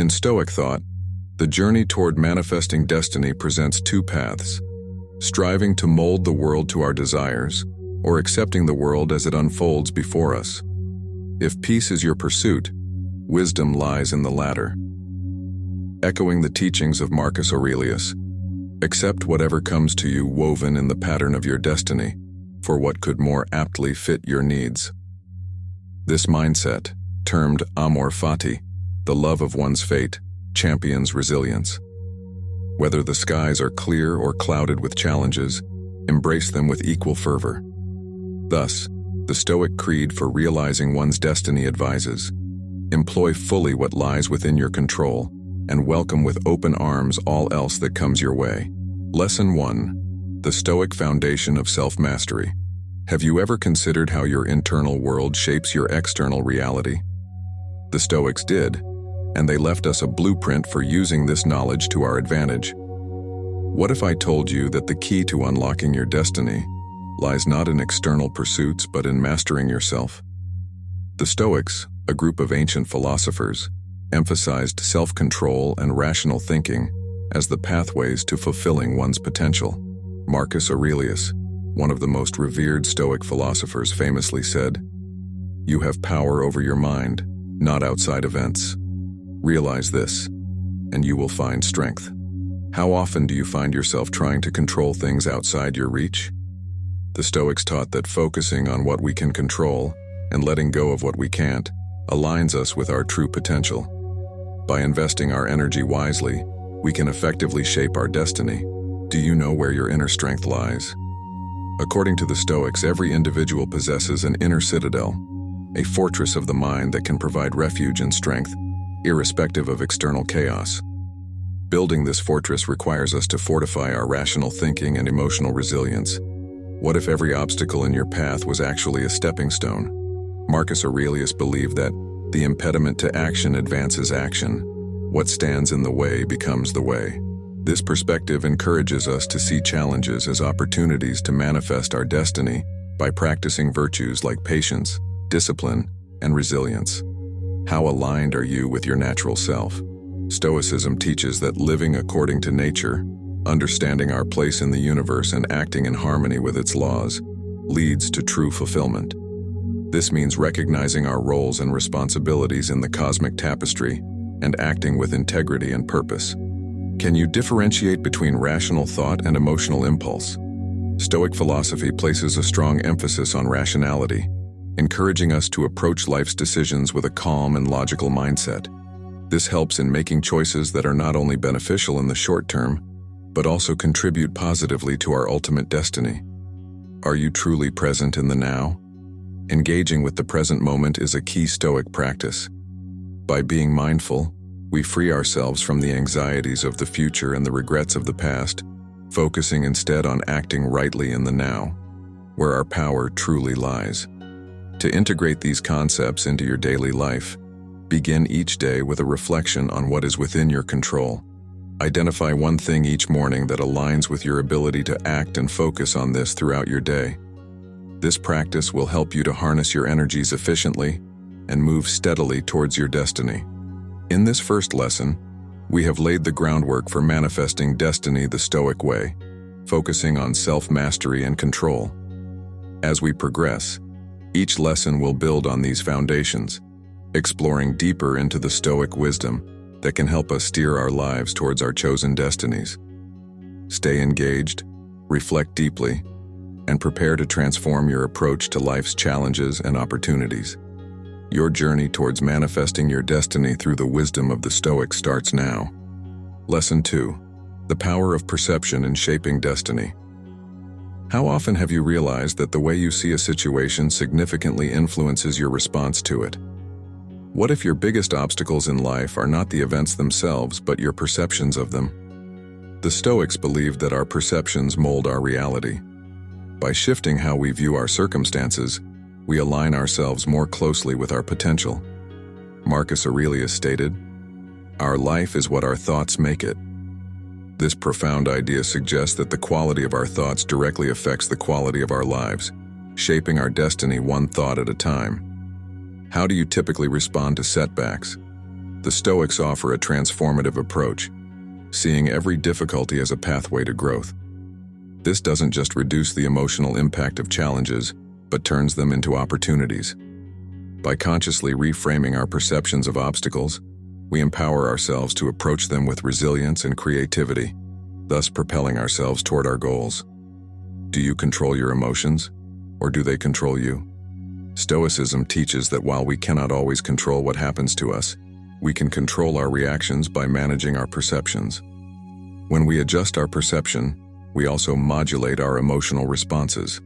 In Stoic thought, the journey toward manifesting destiny presents two paths: striving to mold the world to our desires, or accepting the world as it unfolds before us. If peace is your pursuit, wisdom lies in the latter. Echoing the teachings of Marcus Aurelius, accept whatever comes to you woven in the pattern of your destiny, for what could more aptly fit your needs. This mindset, termed amor fati, the love of one's fate, champions resilience. Whether the skies are clear or clouded with challenges, embrace them with equal fervor. Thus, the Stoic creed for realizing one's destiny advises: employ fully what lies within your control, and welcome with open arms all else that comes your way. Lesson 1. The Stoic Foundation of Self-Mastery. Have you ever considered how your internal world shapes your external reality? The Stoics did, and they left us a blueprint for using this knowledge to our advantage. What if I told you that the key to unlocking your destiny lies not in external pursuits but in mastering yourself? The Stoics, a group of ancient philosophers, emphasized self-control and rational thinking as the pathways to fulfilling one's potential. Marcus Aurelius, one of the most revered Stoic philosophers, famously said, "You have power over your mind, not outside events. Realize this, and you will find strength." How often do you find yourself trying to control things outside your reach? The Stoics taught that focusing on what we can control and letting go of what we can't aligns us with our true potential. By investing our energy wisely, we can effectively shape our destiny. Do you know where your inner strength lies? According to the Stoics, every individual possesses an inner citadel, a fortress of the mind that can provide refuge and strength, irrespective of external chaos. Building this fortress requires us to fortify our rational thinking and emotional resilience. What if every obstacle in your path was actually a stepping stone? Marcus Aurelius believed that the impediment to action advances action. What stands in the way becomes the way. This perspective encourages us to see challenges as opportunities to manifest our destiny by practicing virtues like patience, discipline, and resilience. How aligned are you with your natural self? Stoicism teaches that living according to nature, understanding our place in the universe and acting in harmony with its laws, leads to true fulfillment. This means recognizing our roles and responsibilities in the cosmic tapestry and acting with integrity and purpose. Can you differentiate between rational thought and emotional impulse? Stoic philosophy places a strong emphasis on rationality, encouraging us to approach life's decisions with a calm and logical mindset. This helps in making choices that are not only beneficial in the short term, but also contribute positively to our ultimate destiny. Are you truly present in the now? Engaging with the present moment is a key Stoic practice. By being mindful, we free ourselves from the anxieties of the future and the regrets of the past, focusing instead on acting rightly in the now, where our power truly lies. To integrate these concepts into your daily life, begin each day with a reflection on what is within your control. Identify one thing each morning that aligns with your ability to act and focus on this throughout your day. This practice will help you to harness your energies efficiently and move steadily towards your destiny. In this first lesson, we have laid the groundwork for manifesting destiny the Stoic way, focusing on self-mastery and control. As we progress, each lesson will build on these foundations, exploring deeper into the Stoic wisdom that can help us steer our lives towards our chosen destinies. Stay engaged, reflect deeply, and prepare to transform your approach to life's challenges and opportunities. Your journey towards manifesting your destiny through the wisdom of the Stoics starts now. Lesson 2. The power of perception in shaping destiny. How often have you realized that the way you see a situation significantly influences your response to it? What if your biggest obstacles in life are not the events themselves, but your perceptions of them? The Stoics believed that our perceptions mold our reality. By shifting how we view our circumstances, we align ourselves more closely with our potential. Marcus Aurelius stated, "Our life is what our thoughts make it." This profound idea suggests that the quality of our thoughts directly affects the quality of our lives, shaping our destiny one thought at a time. How do you typically respond to setbacks? The Stoics offer a transformative approach, seeing every difficulty as a pathway to growth. This doesn't just reduce the emotional impact of challenges, but turns them into opportunities. By consciously reframing our perceptions of obstacles, we empower ourselves to approach them with resilience and creativity, thus propelling ourselves toward our goals. Do you control your emotions, or do they control you? Stoicism teaches that while we cannot always control what happens to us, we can control our reactions by managing our perceptions. When we adjust our perception, we also modulate our emotional responses.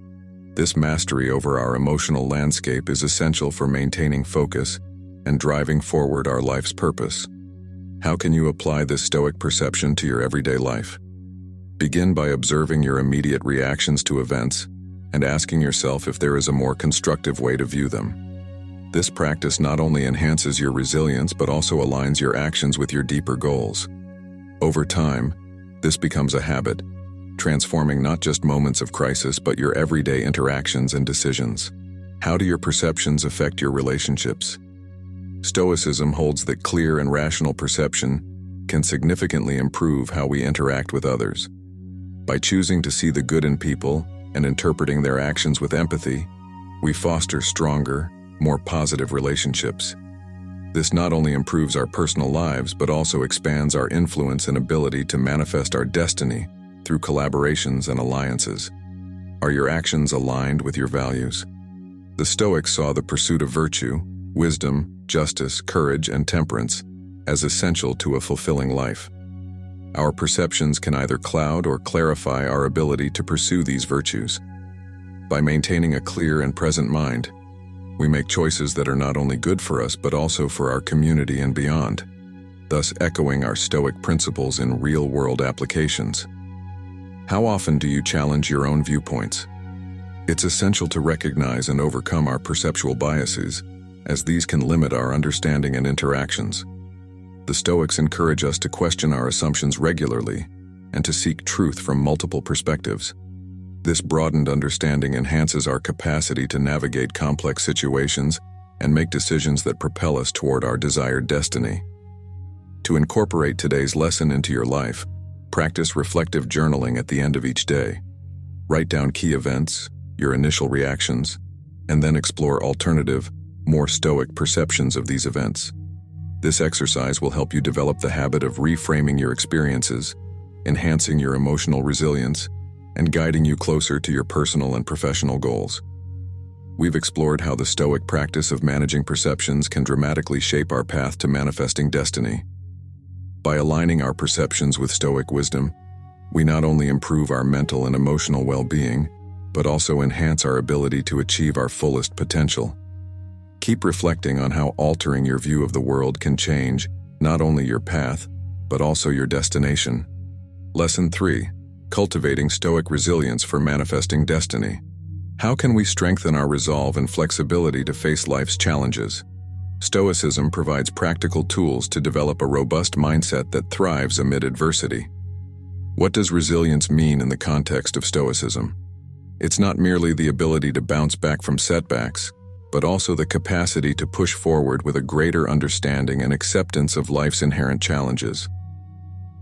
This mastery over our emotional landscape is essential for maintaining focus and driving forward our life's purpose. How can you apply this Stoic perception to your everyday life? Begin by observing your immediate reactions to events and asking yourself if there is a more constructive way to view them. This practice not only enhances your resilience but also aligns your actions with your deeper goals. Over time, this becomes a habit, transforming not just moments of crisis but your everyday interactions and decisions. How do your perceptions affect your relationships? Stoicism holds that clear and rational perception can significantly improve how we interact with others. By choosing to see the good in people and interpreting their actions with empathy, we foster stronger, more positive relationships. This not only improves our personal lives but also expands our influence and ability to manifest our destiny through collaborations and alliances. Are your actions aligned with your values? The Stoics saw the pursuit of virtue, wisdom, justice, courage, and temperance as essential to a fulfilling life. Our perceptions can either cloud or clarify our ability to pursue these virtues. By maintaining a clear and present mind, we make choices that are not only good for us but also for our community and beyond, thus echoing our Stoic principles in real-world applications. How often do you challenge your own viewpoints? It's essential to recognize and overcome our perceptual biases, as these can limit our understanding and interactions. The Stoics encourage us to question our assumptions regularly and to seek truth from multiple perspectives. This broadened understanding enhances our capacity to navigate complex situations and make decisions that propel us toward our desired destiny. To incorporate today's lesson into your life, practice reflective journaling at the end of each day. Write down key events, your initial reactions, and then explore alternative, more Stoic perceptions of these events. This exercise will help you develop the habit of reframing your experiences, enhancing your emotional resilience, and guiding you closer to your personal and professional goals. We've explored how the Stoic practice of managing perceptions can dramatically shape our path to manifesting destiny. By aligning our perceptions with Stoic wisdom, we not only improve our mental and emotional well-being, but also enhance our ability to achieve our fullest potential. Keep reflecting on how altering your view of the world can change not only your path, but also your destination. Lesson 3. Cultivating Stoic resilience for manifesting destiny. How can we strengthen our resolve and flexibility to face life's challenges? Stoicism provides practical tools to develop a robust mindset that thrives amid adversity. What does resilience mean in the context of Stoicism? It's not merely the ability to bounce back from setbacks, but also the capacity to push forward with a greater understanding and acceptance of life's inherent challenges.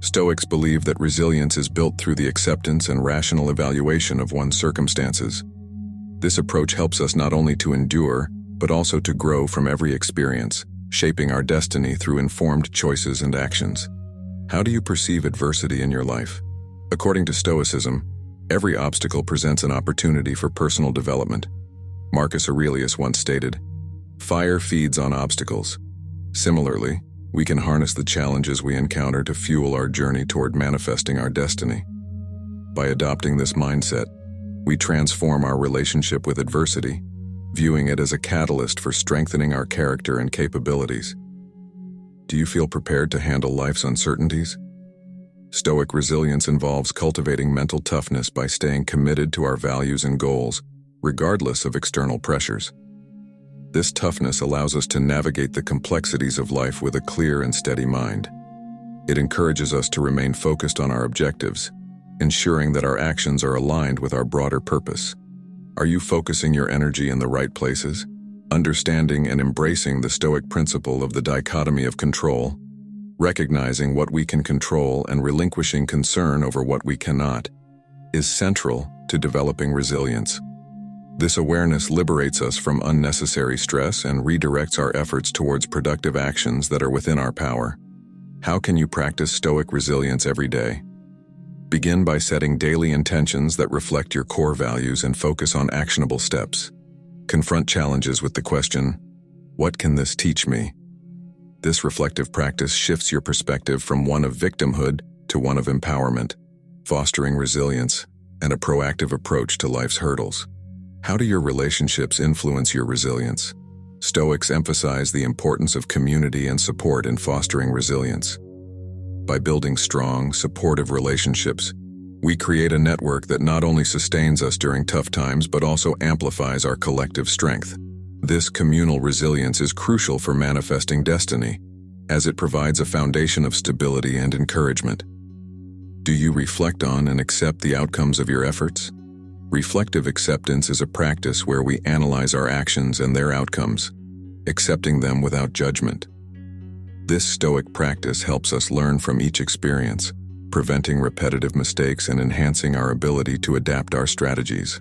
Stoics believe that resilience is built through the acceptance and rational evaluation of one's circumstances. This approach helps us not only to endure, but also to grow from every experience, shaping our destiny through informed choices and actions. How do you perceive adversity in your life? According to Stoicism, every obstacle presents an opportunity for personal development. Marcus Aurelius once stated, "Fire feeds on obstacles." Similarly, we can harness the challenges we encounter to fuel our journey toward manifesting our destiny. By adopting this mindset, we transform our relationship with adversity, viewing it as a catalyst for strengthening our character and capabilities. Do you feel prepared to handle life's uncertainties? Stoic resilience involves cultivating mental toughness by staying committed to our values and goals, regardless of external pressures. This toughness allows us to navigate the complexities of life with a clear and steady mind. It encourages us to remain focused on our objectives, ensuring that our actions are aligned with our broader purpose. Are you focusing your energy in the right places? understanding and embracing the Stoic principle of the dichotomy of control, recognizing what we can control and relinquishing concern over what we cannot, is central to developing resilience. This awareness liberates us from unnecessary stress and redirects our efforts towards productive actions that are within our power. How can you practice Stoic resilience every day? Begin by setting daily intentions that reflect your core values and focus on actionable steps. Confront challenges with the question, "What can this teach me?" This reflective practice shifts your perspective from one of victimhood to one of empowerment, fostering resilience and a proactive approach to life's hurdles. How do your relationships influence your resilience? Stoics emphasize the importance of community and support in fostering resilience. By building strong, supportive relationships, we create a network that not only sustains us during tough times but also amplifies our collective strength. This communal resilience is crucial for manifesting destiny, as it provides a foundation of stability and encouragement. Do you reflect on and accept the outcomes of your efforts? Reflective acceptance is a practice where we analyze our actions and their outcomes, accepting them without judgment. This Stoic practice helps us learn from each experience, preventing repetitive mistakes and enhancing our ability to adapt our strategies.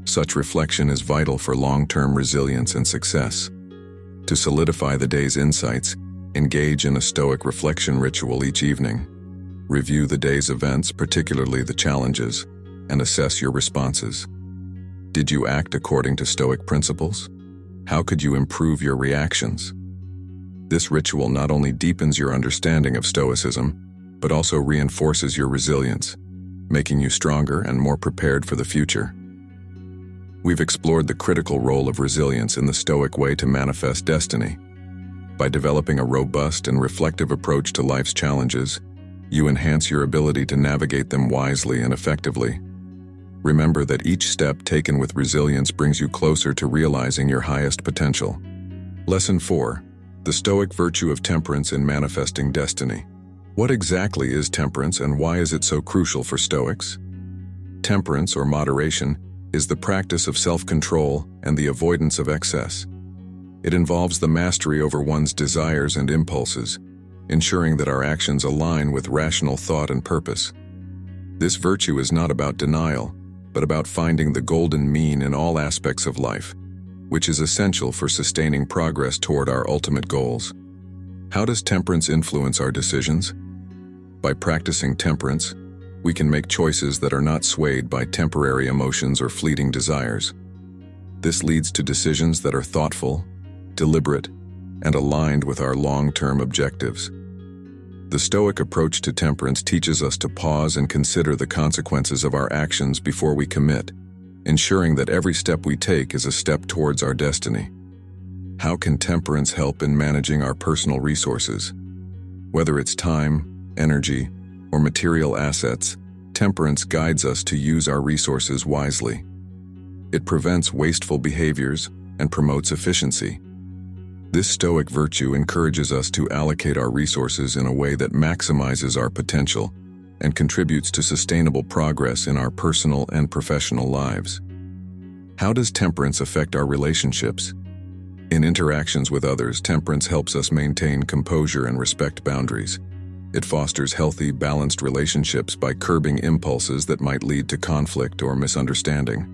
Such reflection is vital for long-term resilience and success. To solidify the day's insights, engage in a Stoic reflection ritual each evening. Review the day's events, particularly the challenges, and assess your responses. Did you act according to Stoic principles? How could you improve your reactions? This ritual not only deepens your understanding of Stoicism, but also reinforces your resilience, making you stronger and more prepared for the future. We've explored the critical role of resilience in the Stoic way to manifest destiny. By developing a robust and reflective approach to life's challenges, you enhance your ability to navigate them wisely and effectively. Remember that each step taken with resilience brings you closer to realizing your highest potential. Lesson 4. The Stoic virtue of temperance in manifesting destiny. What exactly is temperance and why is it so crucial for Stoics? Temperance, or moderation, is the practice of self-control and the avoidance of excess. It involves the mastery over one's desires and impulses, ensuring that our actions align with rational thought and purpose. This virtue is not about denial, but about finding the golden mean in all aspects of life, which is essential for sustaining progress toward our ultimate goals. How does temperance influence our decisions? By practicing temperance, we can make choices that are not swayed by temporary emotions or fleeting desires. This leads to decisions that are thoughtful, deliberate, and aligned with our long-term objectives. The Stoic approach to temperance teaches us to pause and consider the consequences of our actions before we commit, ensuring that every step we take is a step towards our destiny. How can temperance help in managing our personal resources? Whether it's time, energy, or material assets, temperance guides us to use our resources wisely. It prevents wasteful behaviors and promotes efficiency. This Stoic virtue encourages us to allocate our resources in a way that maximizes our potential and contributes to sustainable progress in our personal and professional lives. How does temperance affect our relationships? In interactions with others, temperance helps us maintain composure and respect boundaries. It fosters healthy, balanced relationships by curbing impulses that might lead to conflict or misunderstanding.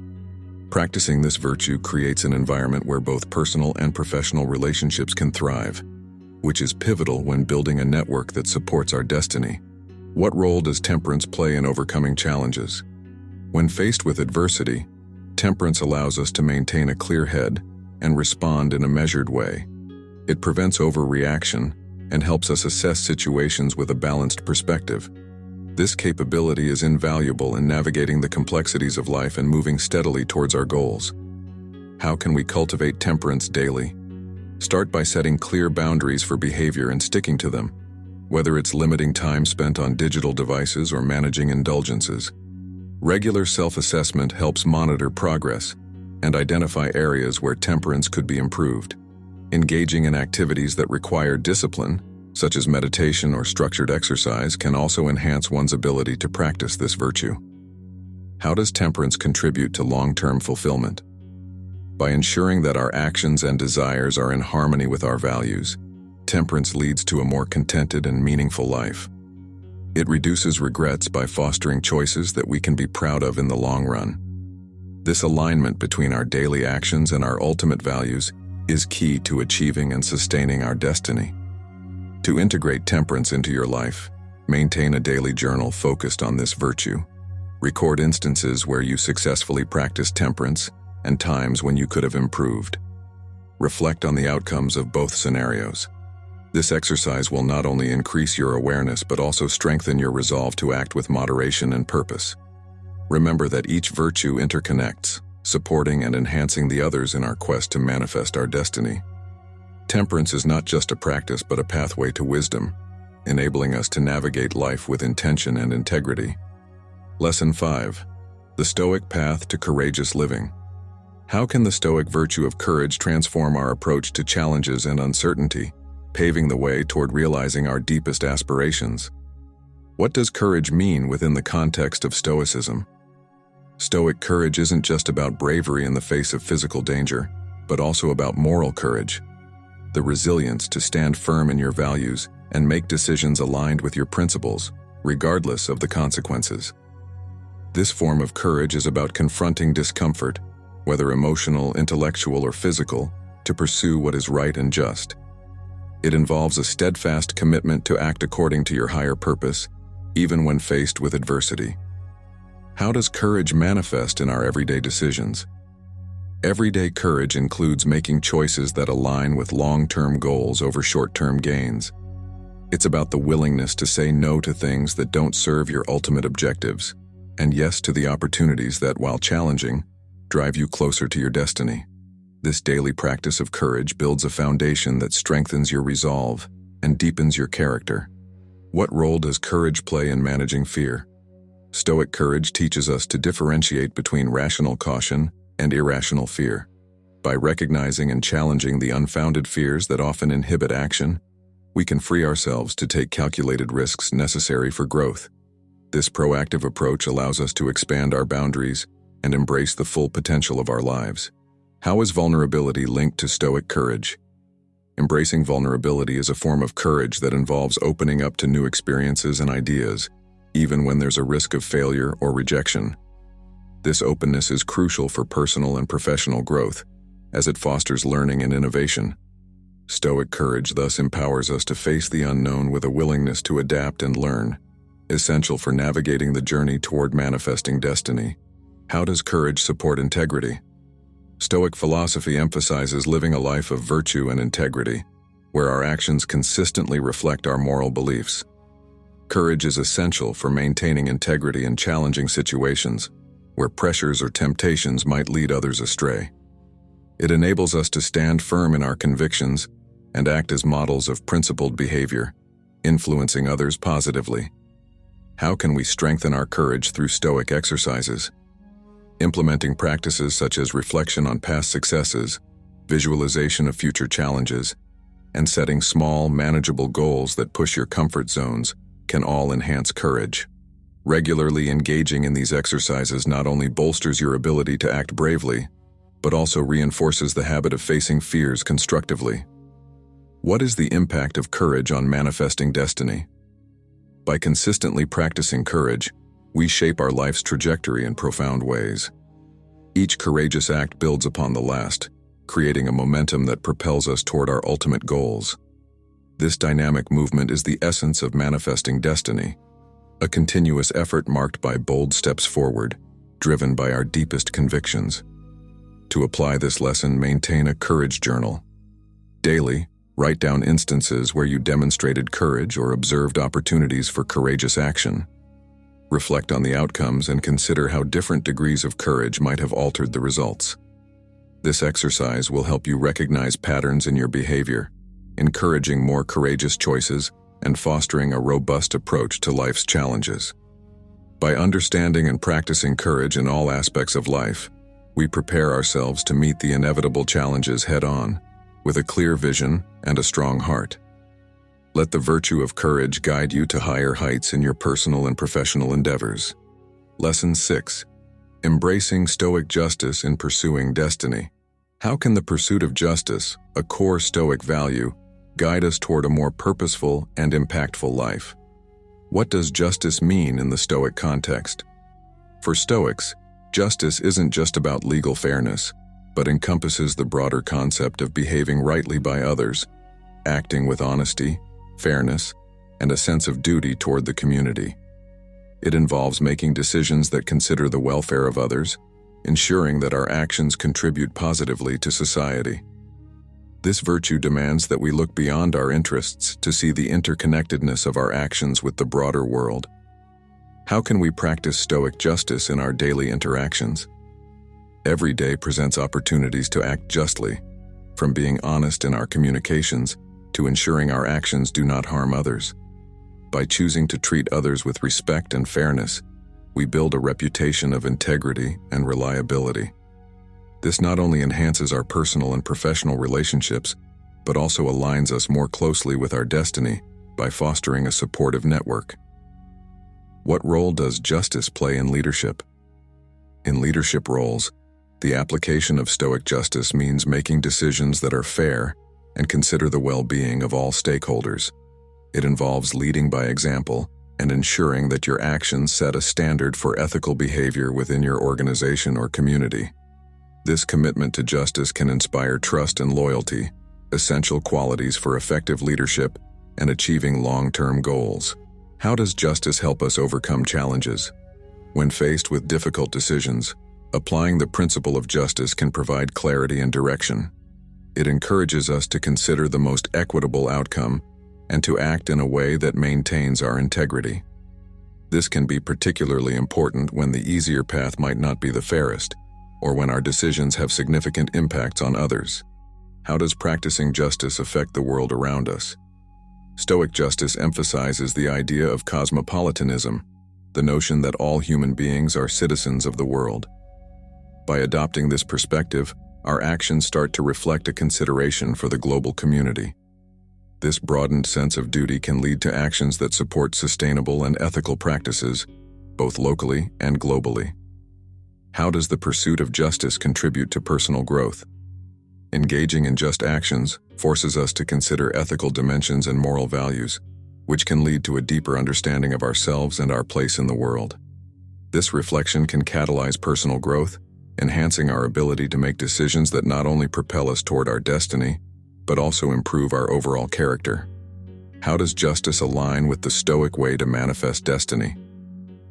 Practicing this virtue creates an environment where both personal and professional relationships can thrive, which is pivotal when building a network that supports our destiny. What role does temperance play in overcoming challenges? When faced with adversity, temperance allows us to maintain a clear head and respond in a measured way. It prevents overreaction and helps us assess situations with a balanced perspective. This capability is invaluable in navigating the complexities of life and moving steadily towards our goals. How can we cultivate temperance daily? Start by setting clear boundaries for behavior and sticking to them, whether it's limiting time spent on digital devices or managing indulgences. Regular self-assessment helps monitor progress and identify areas where temperance could be improved. Engaging in activities that require discipline, such as meditation or structured exercise, can also enhance one's ability to practice this virtue. How does temperance contribute to long-term fulfillment? By ensuring that our actions and desires are in harmony with our values, temperance leads to a more contented and meaningful life. It reduces regrets by fostering choices that we can be proud of in the long run. This alignment between our daily actions and our ultimate values is key to achieving and sustaining our destiny. To integrate temperance into your life, maintain a daily journal focused on this virtue. Record instances where you successfully practiced temperance and times when you could have improved. Reflect on the outcomes of both scenarios. This exercise will not only increase your awareness but also strengthen your resolve to act with moderation and purpose. Remember that each virtue interconnects, supporting and enhancing the others in our quest to manifest our destiny. Temperance is not just a practice but a pathway to wisdom, enabling us to navigate life with intention and integrity. Lesson 5. The Stoic Path to Courageous Living. How can the Stoic virtue of courage transform our approach to challenges and uncertainty, paving the way toward realizing our deepest aspirations? What does courage mean within the context of Stoicism? Stoic courage isn't just about bravery in the face of physical danger, but also about moral courage, the resilience to stand firm in your values and make decisions aligned with your principles, regardless of the consequences. This form of courage is about confronting discomfort, whether emotional, intellectual, or physical, to pursue what is right and just. It involves a steadfast commitment to act according to your higher purpose, even when faced with adversity. How does courage manifest in our everyday decisions? Everyday courage includes making choices that align with long-term goals over short-term gains. It's about the willingness to say no to things that don't serve your ultimate objectives, and yes to the opportunities that, while challenging, drive you closer to your destiny. This daily practice of courage builds a foundation that strengthens your resolve and deepens your character. What role does courage play in managing fear? Stoic courage teaches us to differentiate between rational caution and irrational fear. By recognizing and challenging the unfounded fears that often inhibit action, we can free ourselves to take calculated risks necessary for growth. This proactive approach allows us to expand our boundaries and embrace the full potential of our lives. How is vulnerability linked to Stoic courage? Embracing vulnerability is a form of courage that involves opening up to new experiences and ideas, even when there's a risk of failure or rejection. This openness is crucial for personal and professional growth, as it fosters learning and innovation. Stoic courage thus empowers us to face the unknown with a willingness to adapt and learn, essential for navigating the journey toward manifesting destiny. How does courage support integrity? Stoic philosophy emphasizes living a life of virtue and integrity, where our actions consistently reflect our moral beliefs. Courage is essential for maintaining integrity in challenging situations, where pressures or temptations might lead others astray. It enables us to stand firm in our convictions and act as models of principled behavior, influencing others positively. How can we strengthen our courage through Stoic exercises? Implementing practices such as reflection on past successes, visualization of future challenges, and setting small, manageable goals that push your comfort zones can all enhance courage. Regularly engaging in these exercises not only bolsters your ability to act bravely, but also reinforces the habit of facing fears constructively. What is the impact of courage on manifesting destiny? By consistently practicing courage, we shape our life's trajectory in profound ways. Each courageous act builds upon the last, creating a momentum that propels us toward our ultimate goals. This dynamic movement is the essence of manifesting destiny, a continuous effort marked by bold steps forward, driven by our deepest convictions. To apply this lesson, maintain a courage journal. Daily, write down instances where you demonstrated courage or observed opportunities for courageous action. Reflect on the outcomes and consider how different degrees of courage might have altered the results. This exercise will help you recognize patterns in your behavior, encouraging more courageous choices and fostering a robust approach to life's challenges. By understanding and practicing courage in all aspects of life, we prepare ourselves to meet the inevitable challenges head-on, with a clear vision and a strong heart. Let the virtue of courage guide you to higher heights in your personal and professional endeavors. Lesson 6. Embracing Stoic justice in pursuing destiny. How can the pursuit of justice, a core Stoic value, guide us toward a more purposeful and impactful life? What does justice mean in the Stoic context? For Stoics, justice isn't just about legal fairness, but encompasses the broader concept of behaving rightly by others, acting with honesty, fairness, and a sense of duty toward the community. It involves making decisions that consider the welfare of others, ensuring that our actions contribute positively to society. This virtue demands that we look beyond our interests to see the interconnectedness of our actions with the broader world. How can we practice Stoic justice in our daily interactions? Every day presents opportunities to act justly, from being honest in our communications to ensuring our actions do not harm others. By choosing to treat others with respect and fairness, we build a reputation of integrity and reliability. This not only enhances our personal and professional relationships, but also aligns us more closely with our destiny by fostering a supportive network. What role does justice play in leadership? In leadership roles, the application of Stoic justice means making decisions that are fair and consider the well-being of all stakeholders. It involves leading by example and ensuring that your actions set a standard for ethical behavior within your organization or community. This commitment to justice can inspire trust and loyalty, essential qualities for effective leadership and achieving long-term goals. How does justice help us overcome challenges? When faced with difficult decisions, applying the principle of justice can provide clarity and direction. It encourages us to consider the most equitable outcome and to act in a way that maintains our integrity. This can be particularly important when the easier path might not be the fairest, or when our decisions have significant impacts on others. How does practicing justice affect the world around us? Stoic justice emphasizes the idea of cosmopolitanism, the notion that all human beings are citizens of the world. By adopting this perspective, our actions start to reflect a consideration for the global community. This broadened sense of duty can lead to actions that support sustainable and ethical practices, both locally and globally. How does the pursuit of justice contribute to personal growth? Engaging in just actions forces us to consider ethical dimensions and moral values, which can lead to a deeper understanding of ourselves and our place in the world. This reflection can catalyze personal growth, enhancing our ability to make decisions that not only propel us toward our destiny, but also improve our overall character. How does justice align with the Stoic way to manifest destiny?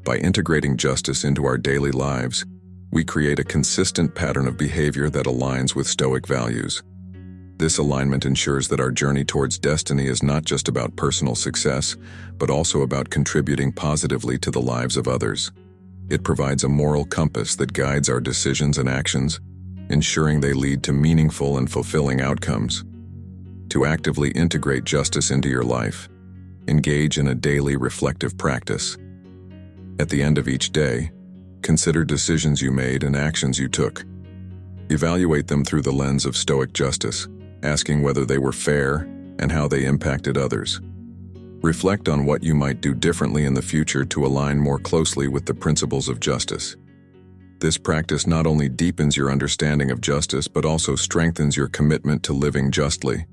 By integrating justice into our daily lives, we create a consistent pattern of behavior that aligns with Stoic values. This alignment ensures that our journey towards destiny is not just about personal success, but also about contributing positively to the lives of others. It provides a moral compass that guides our decisions and actions, ensuring they lead to meaningful and fulfilling outcomes. To actively integrate justice into your life, engage in a daily reflective practice. At the end of each day, consider decisions you made and actions you took. Evaluate them through the lens of Stoic justice, asking whether they were fair and how they impacted others. Reflect on what you might do differently in the future to align more closely with the principles of justice. This practice not only deepens your understanding of justice but also strengthens your commitment to living justly.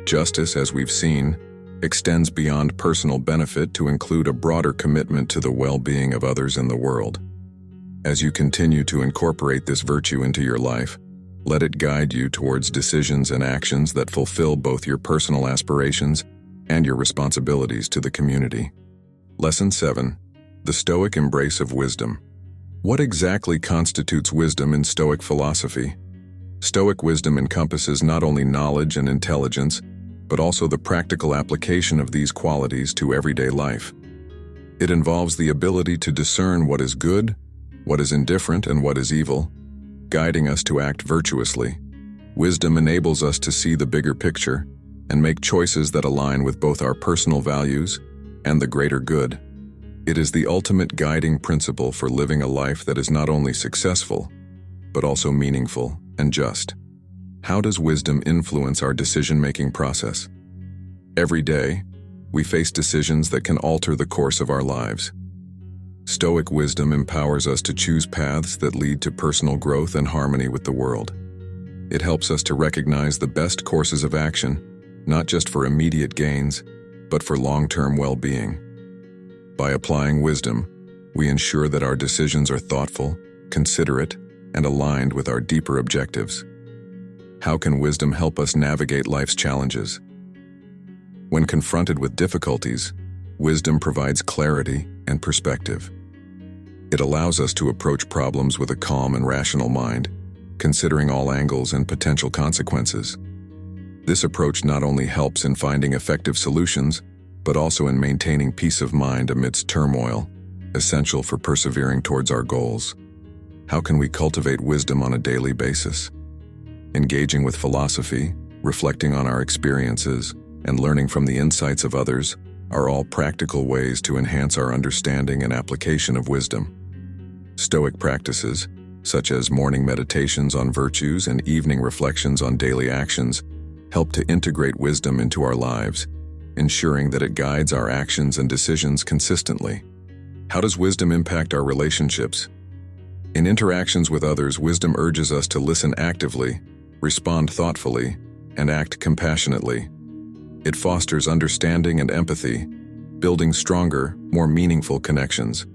Justice, as we've seen, extends beyond personal benefit to include a broader commitment to the well-being of others in the world. As you continue to incorporate this virtue into your life, let it guide you towards decisions and actions that fulfill both your personal aspirations and your responsibilities to the community. Lesson 7. The Stoic Embrace of Wisdom. What exactly constitutes wisdom in Stoic philosophy? Stoic wisdom encompasses not only knowledge and intelligence, but also the practical application of these qualities to everyday life. It involves the ability to discern what is good, what is indifferent, and what is evil, guiding us to act virtuously. Wisdom enables us to see the bigger picture and make choices that align with both our personal values and the greater good. It is the ultimate guiding principle for living a life that is not only successful, but also meaningful and just. How does wisdom influence our decision-making process? Every day, we face decisions that can alter the course of our lives. Stoic wisdom empowers us to choose paths that lead to personal growth and harmony with the world. It helps us to recognize the best courses of action, not just for immediate gains, but for long-term well-being. By applying wisdom, we ensure that our decisions are thoughtful, considerate, and aligned with our deeper objectives. How can wisdom help us navigate life's challenges? When confronted with difficulties, wisdom provides clarity and perspective. It allows us to approach problems with a calm and rational mind, considering all angles and potential consequences. This approach not only helps in finding effective solutions, but also in maintaining peace of mind amidst turmoil, essential for persevering towards our goals. How can we cultivate wisdom on a daily basis? Engaging with philosophy, reflecting on our experiences, and learning from the insights of others are all practical ways to enhance our understanding and application of wisdom. Stoic practices, such as morning meditations on virtues and evening reflections on daily actions, help to integrate wisdom into our lives, ensuring that it guides our actions and decisions consistently. How does wisdom impact our relationships? In interactions with others, wisdom urges us to listen actively, respond thoughtfully, and act compassionately. It fosters understanding and empathy, building stronger, more meaningful connections.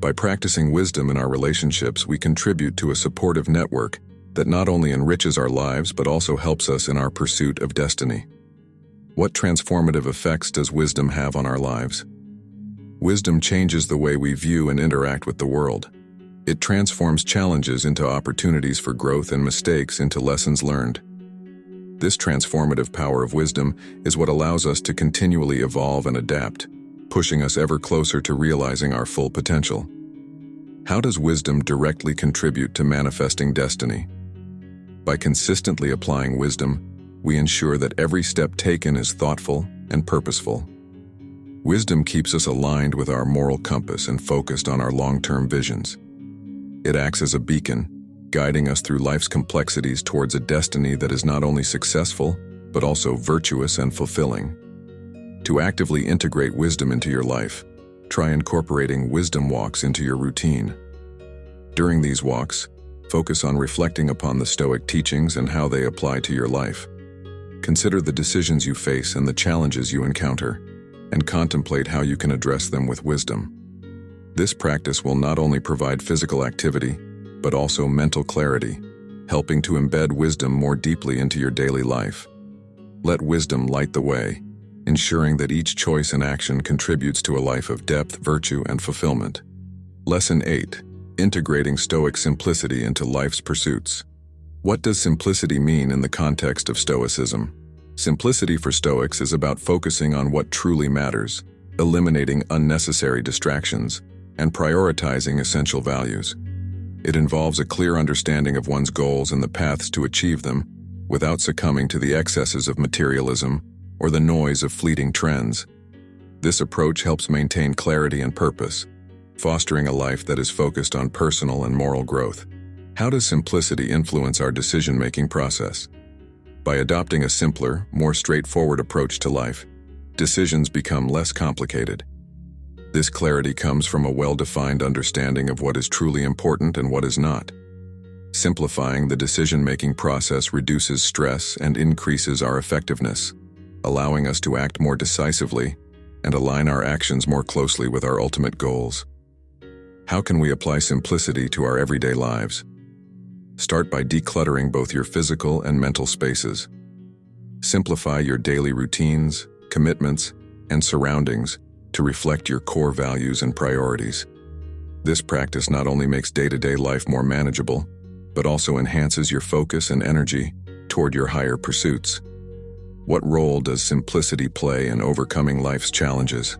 By practicing wisdom in our relationships, we contribute to a supportive network that not only enriches our lives but also helps us in our pursuit of destiny. What transformative effects does wisdom have on our lives? Wisdom changes the way we view and interact with the world. It transforms challenges into opportunities for growth and mistakes into lessons learned. This transformative power of wisdom is what allows us to continually evolve and adapt, pushing us ever closer to realizing our full potential. How does wisdom directly contribute to manifesting destiny? By consistently applying wisdom, we ensure that every step taken is thoughtful and purposeful. Wisdom keeps us aligned with our moral compass and focused on our long-term visions. It acts as a beacon, guiding us through life's complexities towards a destiny that is not only successful, but also virtuous and fulfilling. To actively integrate wisdom into your life, try incorporating wisdom walks into your routine. During these walks, focus on reflecting upon the Stoic teachings and how they apply to your life. Consider the decisions you face and the challenges you encounter, and contemplate how you can address them with wisdom. This practice will not only provide physical activity, but also mental clarity, helping to embed wisdom more deeply into your daily life. Let wisdom light the way, ensuring that each choice and action contributes to a life of depth, virtue, and fulfillment. Lesson 8. Integrating Stoic simplicity into life's pursuits. What does simplicity mean in the context of Stoicism? Simplicity for Stoics is about focusing on what truly matters, eliminating unnecessary distractions, and prioritizing essential values. It involves a clear understanding of one's goals and the paths to achieve them, without succumbing to the excesses of materialism or the noise of fleeting trends. This approach helps maintain clarity and purpose, fostering a life that is focused on personal and moral growth. How does simplicity influence our decision-making process? By adopting a simpler, more straightforward approach to life, decisions become less complicated. This clarity comes from a well-defined understanding of what is truly important and what is not. Simplifying the decision-making process reduces stress and increases our effectiveness, allowing us to act more decisively and align our actions more closely with our ultimate goals. How can we apply simplicity to our everyday lives? Start by decluttering both your physical and mental spaces. Simplify your daily routines, commitments, and surroundings to reflect your core values and priorities. This practice not only makes day-to-day life more manageable, but also enhances your focus and energy toward your higher pursuits. What role does simplicity play in overcoming life's challenges?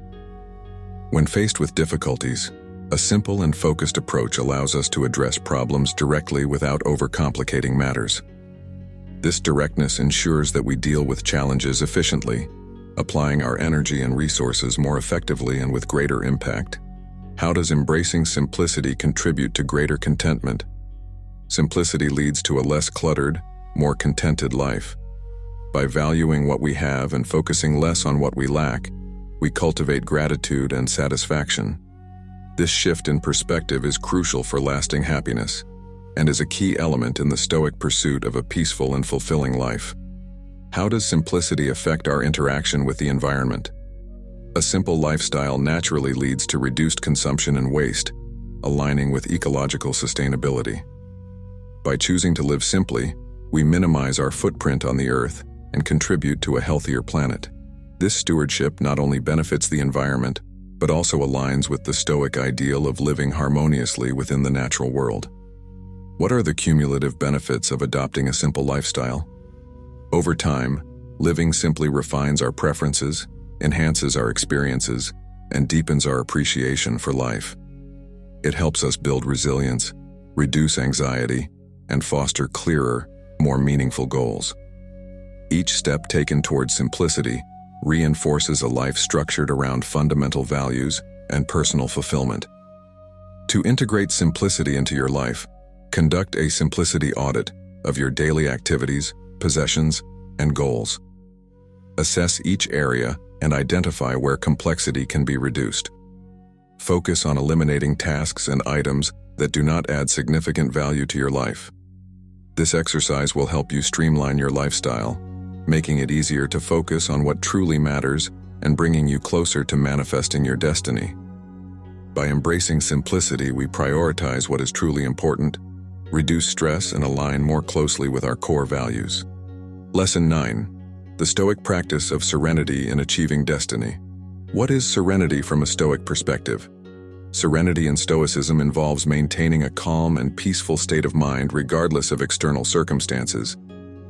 When faced with difficulties, a simple and focused approach allows us to address problems directly without overcomplicating matters. This directness ensures that we deal with challenges efficiently, applying our energy and resources more effectively and with greater impact. How does embracing simplicity contribute to greater contentment? Simplicity leads to a less cluttered, more contented life. By valuing what we have and focusing less on what we lack, we cultivate gratitude and satisfaction. This shift in perspective is crucial for lasting happiness, and is a key element in the Stoic pursuit of a peaceful and fulfilling life. How does simplicity affect our interaction with the environment? A simple lifestyle naturally leads to reduced consumption and waste, aligning with ecological sustainability. By choosing to live simply, we minimize our footprint on the earth and contribute to a healthier planet. This stewardship not only benefits the environment, but also aligns with the Stoic ideal of living harmoniously within the natural world. What are the cumulative benefits of adopting a simple lifestyle? Over time, living simply refines our preferences, enhances our experiences, and deepens our appreciation for life. It helps us build resilience, reduce anxiety, and foster clearer, more meaningful goals. Each step taken towards simplicity reinforces a life structured around fundamental values and personal fulfillment. To integrate simplicity into your life, conduct a simplicity audit of your daily activities, possessions, and goals. Assess each area and identify where complexity can be reduced. Focus on eliminating tasks and items that do not add significant value to your life. This exercise will help you streamline your lifestyle, making it easier to focus on what truly matters and bringing you closer to manifesting your destiny. By embracing simplicity, we prioritize what is truly important, reduce stress, and align more closely with our core values. Lesson 9. The Stoic practice of serenity in achieving destiny. What is serenity from a Stoic perspective? Serenity in Stoicism involves maintaining a calm and peaceful state of mind regardless of external circumstances.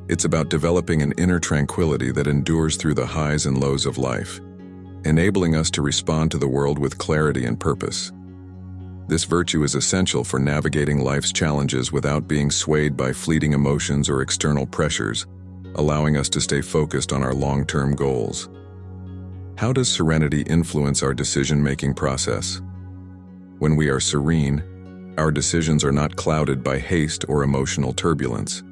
It's about developing an inner tranquility that endures through the highs and lows of life, enabling us to respond to the world with clarity and purpose. This virtue is essential for navigating life's challenges without being swayed by fleeting emotions or external pressures, allowing us to stay focused on our long-term goals. How does serenity influence our decision-making process? When we are serene, our decisions are not clouded by haste or emotional turbulence.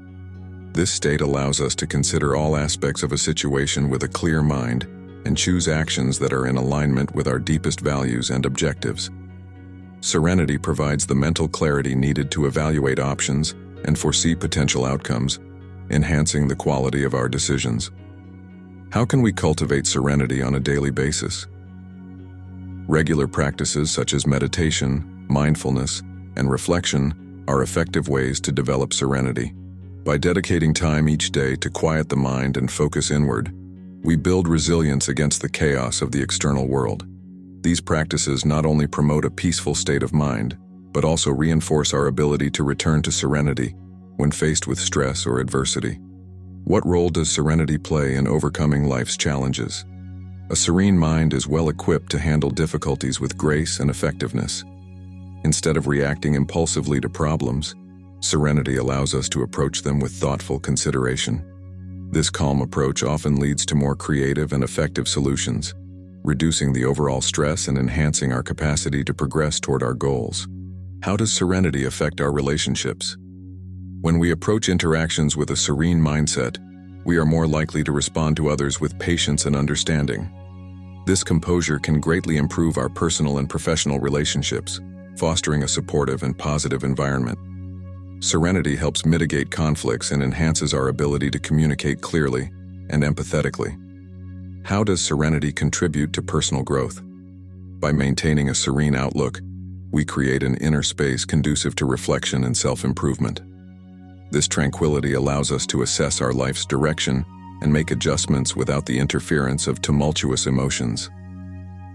This state allows us to consider all aspects of a situation with a clear mind and choose actions that are in alignment with our deepest values and objectives. Serenity provides the mental clarity needed to evaluate options and foresee potential outcomes, enhancing the quality of our decisions. How can we cultivate serenity on a daily basis? Regular practices such as meditation, mindfulness, and reflection are effective ways to develop serenity. By dedicating time each day to quiet the mind and focus inward, we build resilience against the chaos of the external world. These practices not only promote a peaceful state of mind, but also reinforce our ability to return to serenity when faced with stress or adversity. What role does serenity play in overcoming life's challenges? A serene mind is well equipped to handle difficulties with grace and effectiveness. Instead of reacting impulsively to problems, serenity allows us to approach them with thoughtful consideration. This calm approach often leads to more creative and effective solutions, reducing the overall stress and enhancing our capacity to progress toward our goals. How does serenity affect our relationships? When we approach interactions with a serene mindset, we are more likely to respond to others with patience and understanding. This composure can greatly improve our personal and professional relationships, fostering a supportive and positive environment. Serenity helps mitigate conflicts and enhances our ability to communicate clearly and empathetically. How does serenity contribute to personal growth? By maintaining a serene outlook, we create an inner space conducive to reflection and self-improvement. This tranquility allows us to assess our life's direction and make adjustments without the interference of tumultuous emotions.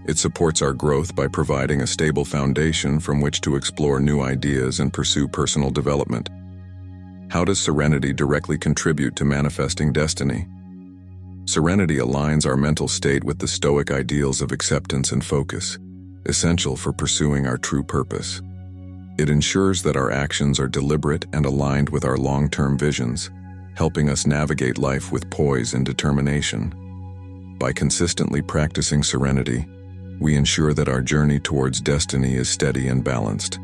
It supports our growth by providing a stable foundation from which to explore new ideas and pursue personal development. How does serenity directly contribute to manifesting destiny? Serenity aligns our mental state with the Stoic ideals of acceptance and focus, essential for pursuing our true purpose. It ensures that our actions are deliberate and aligned with our long-term visions, helping us navigate life with poise and determination. By consistently practicing serenity, we ensure that our journey towards destiny is steady and balanced.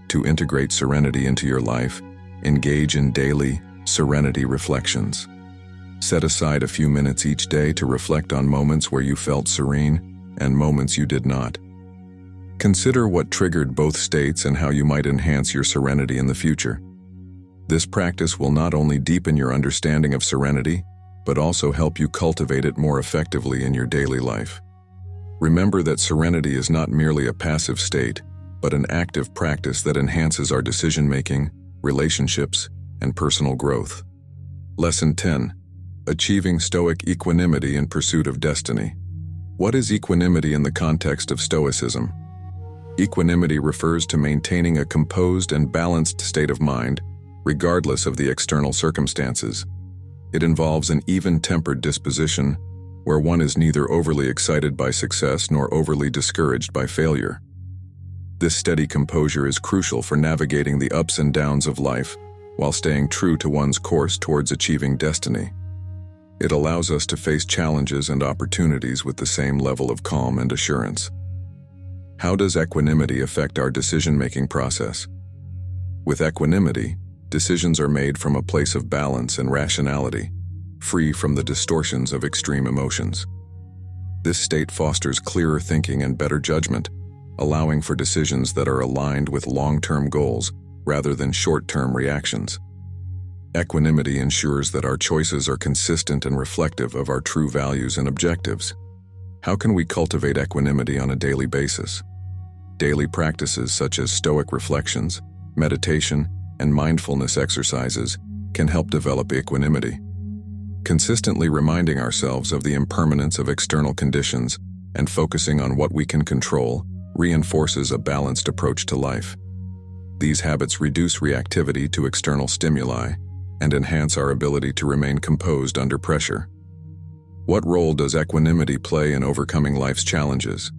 To integrate serenity into your life, engage in daily serenity reflections. Set aside a few minutes each day to reflect on moments where you felt serene and moments you did not. Consider what triggered both states and how you might enhance your serenity in the future. This practice will not only deepen your understanding of serenity, but also help you cultivate it more effectively in your daily life. Remember that serenity is not merely a passive state, but an active practice that enhances our decision-making, relationships, and personal growth. Lesson 10. Achieving Stoic Equanimity in Pursuit of Destiny. What is equanimity in the context of Stoicism? Equanimity refers to maintaining a composed and balanced state of mind, regardless of the external circumstances. It involves an even-tempered disposition, where one is neither overly excited by success nor overly discouraged by failure. This steady composure is crucial for navigating the ups and downs of life, while staying true to one's course towards achieving destiny. It allows us to face challenges and opportunities with the same level of calm and assurance. How does equanimity affect our decision-making process? With equanimity, decisions are made from a place of balance and rationality, free from the distortions of extreme emotions. This state fosters clearer thinking and better judgment, allowing for decisions that are aligned with long-term goals rather than short-term reactions. Equanimity ensures that our choices are consistent and reflective of our true values and objectives. How can we cultivate equanimity on a daily basis? Daily practices such as Stoic reflections, meditation, and mindfulness exercises can help develop equanimity. Consistently reminding ourselves of the impermanence of external conditions and focusing on what we can control reinforces a balanced approach to life. These habits reduce reactivity to external stimuli and enhance our ability to remain composed under pressure. What role does equanimity play in overcoming life's challenges?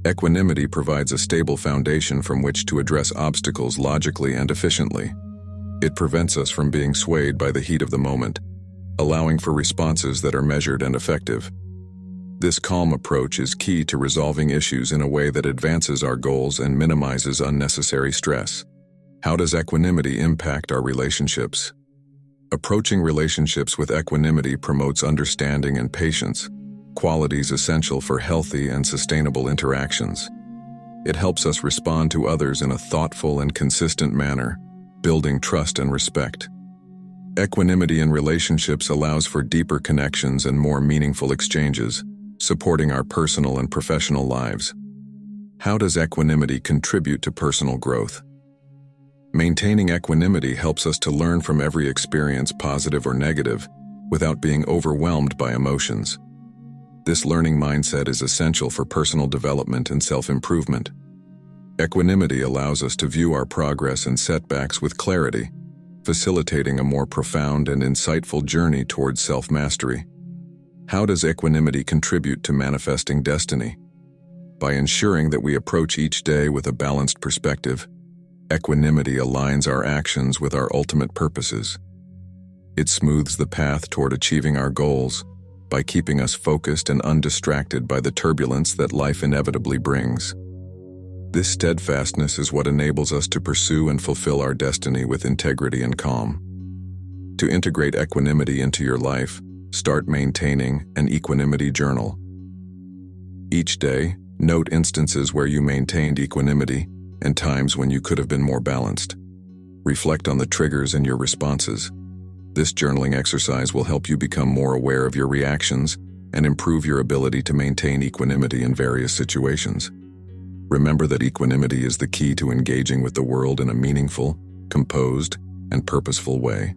Equanimity provides a stable foundation from which to address obstacles logically and efficiently. It prevents us from being swayed by the heat of the moment, allowing for responses that are measured and effective. This calm approach is key to resolving issues in a way that advances our goals and minimizes unnecessary stress. How does equanimity impact our relationships? Approaching relationships with equanimity promotes understanding and patience, qualities essential for healthy and sustainable interactions. It helps us respond to others in a thoughtful and consistent manner, building trust and respect. Equanimity in relationships allows for deeper connections and more meaningful exchanges, supporting our personal and professional lives. How does equanimity contribute to personal growth? Maintaining equanimity helps us to learn from every experience, positive or negative, without being overwhelmed by emotions. This learning mindset is essential for personal development and self-improvement. Equanimity allows us to view our progress and setbacks with clarity, facilitating a more profound and insightful journey towards self-mastery. How does equanimity contribute to manifesting destiny? By ensuring that we approach each day with a balanced perspective, equanimity aligns our actions with our ultimate purposes. It smooths the path toward achieving our goals by keeping us focused and undistracted by the turbulence that life inevitably brings. This steadfastness is what enables us to pursue and fulfill our destiny with integrity and calm. To integrate equanimity into your life, start maintaining an equanimity journal. Each day, note instances where you maintained equanimity and times when you could have been more balanced. Reflect on the triggers in your responses. This journaling exercise will help you become more aware of your reactions and improve your ability to maintain equanimity in various situations. Remember that equanimity is the key to engaging with the world in a meaningful, composed, and purposeful way.